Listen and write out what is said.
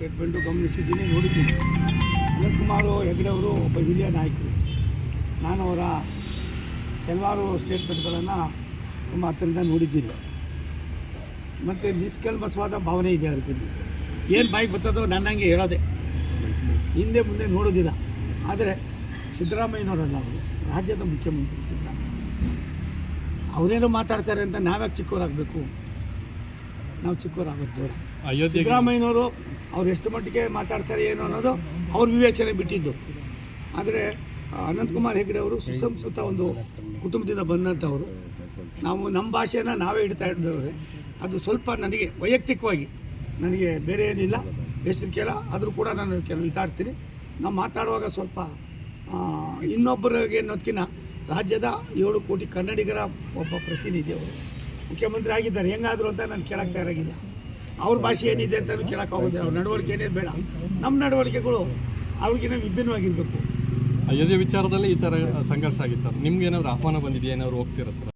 Statement ಗಮನಿಸಿದ್ದೀನಿ, ನೋಡಿದ್ದೀನಿ. ಅನಂತಕುಮಾರ್ ಹೆಗಡೆ ಅವರು ಒಬ್ಬ ಹಿರಿಯ ನಾಯಕರು. ನಾನು ಅವರ ಕೆಲವಾರು ಸ್ಟೇಟ್ಮೆಂಟ್ಗಳನ್ನು ತುಂಬ ಹತ್ತಿರದಿಂದ ನೋಡಿದ್ದೀನಿ. ಮತ್ತು ನಿಷ್ಕಲ್ಮಸವಾದ ಭಾವನೆ ಇದೆ ಅದಕ್ಕೆ. ಏನು ಬಾಯಿಗೆ ಬರ್ತದೋ ನನ್ನಂಗೆ ಹೇಳೋದೆ, ಹಿಂದೆ ಮುಂದೆ ನೋಡೋದಿಲ್ಲ. ಆದರೆ ಸಿದ್ದರಾಮಯ್ಯನವರಲ್ಲ, ಅವರು ರಾಜ್ಯದ ಮುಖ್ಯಮಂತ್ರಿ ಸಿದ್ದರಾಮಯ್ಯ. ಅವರೇನೋ ಮಾತಾಡ್ತಾರೆ ಅಂತ ನಾವ್ಯಾಕೆ ಚಿಕ್ಕವರಾಗಬೇಕು? ನಾವು ಚಿಕ್ಕವರಾಗಬೇಕು. ಸಿದ್ದರಾಮಯ್ಯನವರು ಅವ್ರು ಎಷ್ಟು ಮಟ್ಟಿಗೆ ಮಾತಾಡ್ತಾರೆ ಏನು ಅನ್ನೋದು ಅವ್ರ ವಿವೇಚನೆ ಬಿಟ್ಟಿದ್ದು. ಆದರೆ ಅನಂತಕುಮಾರ್ ಹೆಗಡೆ ಅವರು ಸುಸಂಸ್ಕೃತ ಒಂದು ಕುಟುಂಬದಿಂದ ಬಂದಂಥವರು. ನಾವು ನಮ್ಮ ಭಾಷೆಯನ್ನು ನಾವೇ ಇಡ್ತಾ ಇದ್ದವ್ರೆ. ಅದು ಸ್ವಲ್ಪ ನನಗೆ ವೈಯಕ್ತಿಕವಾಗಿ ನನಗೆ ಬೇರೆ ಏನಿಲ್ಲ, ಹೆಸರಿಕೆ ಇಲ್ಲ. ಆದರೂ ಕೂಡ ನಾನು ಕೆಲವು ಇದಾಡ್ತೀನಿ. ನಾವು ಮಾತಾಡುವಾಗ ಸ್ವಲ್ಪ ಇನ್ನೊಬ್ಬರಿಗೆ ಅನ್ನೋದಕ್ಕಿಂತ ರಾಜ್ಯದ 7 ಕೋಟಿ ಕನ್ನಡಿಗರ ಒಬ್ಬ ಪ್ರತಿನಿಧಿ ಅವರು ಮುಖ್ಯಮಂತ್ರಿ ಆಗಿದ್ದಾರೆ. ಹೆಂಗಾದರು ಅಂತ ನಾನು ಕೇಳಕ್ಕೆ ತಯಾರಾಗಿಲ್ಲ. ಅವ್ರ ಭಾಷೆ ಏನಿದೆ ಅಂತ ಕೇಳಕ್ಕೆ ಹೋಗೋದಿಲ್ಲ. ಅವ್ರ ನಡವಳಿಕೆ ಏನೇನು ಬೇಡ, ನಮ್ಮ ನಡವಳಿಕೆಗಳು ಅವ್ರಿಗಿನ್ನ ವಿಭಿನ್ನವಾಗಿರಬೇಕು. ಅಯೋಧ್ಯೆ ವಿಚಾರದಲ್ಲಿ ಈ ಥರ ಸಂಘರ್ಷ ಆಗಿತ್ತು ಸರ್. ನಿಮ್ಗೆ ಏನಾದರೂ ಆಹ್ವಾನ ಬಂದಿದೆಯಾ? ಏನಾದ್ರು ಹೋಗ್ತೀರಾ ಸರ್?